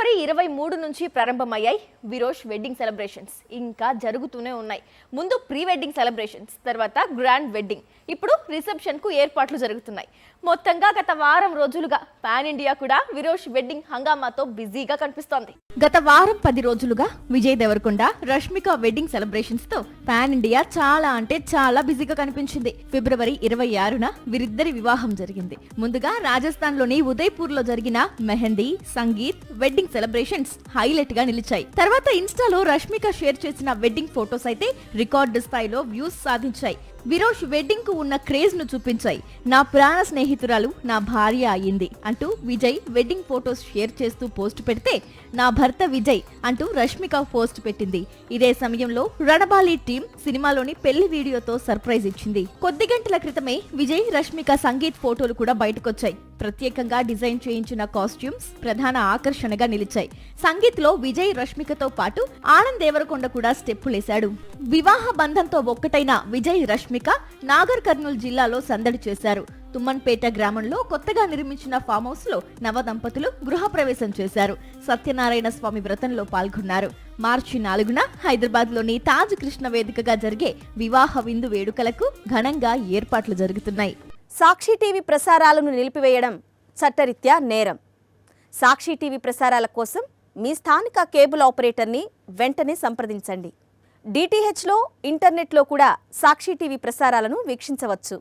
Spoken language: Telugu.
ఫిబ్రవరి 23 నుంచి ప్రారంభమయ్యాయి విరోష్ వెడ్డింగ్ సెలబ్రేషన్స్. ఇంకా జరుగుతూనే ఉన్నాయి. ముందు ప్రీ వెడ్డింగ్ సెలబ్రేషన్స్, తర్వాత గ్రాండ్ వెడ్డింగ్, ఇప్పుడు రిసెప్షన్ కు ఏర్పాట్లు జరుగుతున్నాయి. మొత్తంగా గత వారం రోజులుగా పాన్ ఇండియా కూడా విరోష్ వెడ్డింగ్ హంగామాతో బిజీగా కనిపిస్తోంది. గత వారం 10 రోజులుగా విజయ్ దేవరకొండ, రష్మిక వెడ్డింగ్ సెలబ్రేషన్స్ తో పాన్ ఇండియా చాలా అంటే చాలా బిజీగా కనిపించింది. ఫిబ్రవరి 26న వీరిద్దరి వివాహం జరిగింది. ముందుగా రాజస్థాన్ లోని ఉదయ్పూర్ లో జరిగిన mehndi, sangeet wedding celebrations highlight గా నిలిచాయి. తర్వాత ఇన్స్టాలో రష్మిక షేర్ చేసిన వెడ్డింగ్ ఫోటోస్ అయితే రికార్డు స్థాయిలో వ్యూస్ సాధించాయి. విరోష్ వెడ్డింగ్ కు ఉన్న క్రేజ్ ను చూపించాయి. నా ప్రాణ స్నేహితురాలు నా భార్య అయ్యింది అంటూ విజయ్ వెడ్డింగ్ ఫోటోస్ షేర్ చేస్తూ పోస్ట్ పెడితే, నా భర్త విజయ్ అంటూ రష్మిక పోస్ట్ పెట్టింది. ఇదే సమయంలో రణబాలి టీం సినిమాలోని పెళ్లి వీడియోతో సర్ప్రైజ్ ఇచ్చింది. కొద్ది గంటల క్రితమే విజయ్, రష్మిక సంగీత్ ఫోటోలు కూడా బయటకొచ్చాయి. ప్రత్యేకంగా డిజైన్ చేయించిన కాస్ట్యూమ్స్ ప్రధాన ఆకర్షణగా నిలిచాయి. సంగీత్ లో విజయ్, రష్మికతో పాటు ఆనంద్ దేవరకొండ కూడా స్టెప్పులేశాడు. వివాహ బంధంతో ఒక్కటైన విజయ్, రష్మిక నాగర్ కర్నూల్ జిల్లాలో సందడి చేశారు. తుమ్మన్పేట గ్రామంలో కొత్తగా నిర్మించిన ఫామ్ హౌస్ లో నవ దంపతులు గృహప్రవేశం చేశారు. సత్యనారాయణ స్వామి వ్రతంలో పాల్గొన్నారు. మార్చి 4న హైదరాబాద్ లోని తాజ్ కృష్ణ వేదికగా జరిగే వివాహ విందు వేడుకలకు ఘనంగా ఏర్పాట్లు జరుగుతున్నాయి. సాక్షి టీవీ ప్రసారాలను నిలిపివేయడం చట్టరీత్యా నేరం. సాక్షి టీవీ ప్రసారాల కోసం మీ స్థానిక కేబుల్ ఆపరేటర్ని వెంటనే సంప్రదించండి. డిటిహెచ్లో, ఇంటర్నెట్లో కూడా సాక్షి టీవీ ప్రసారాలను వీక్షించవచ్చు.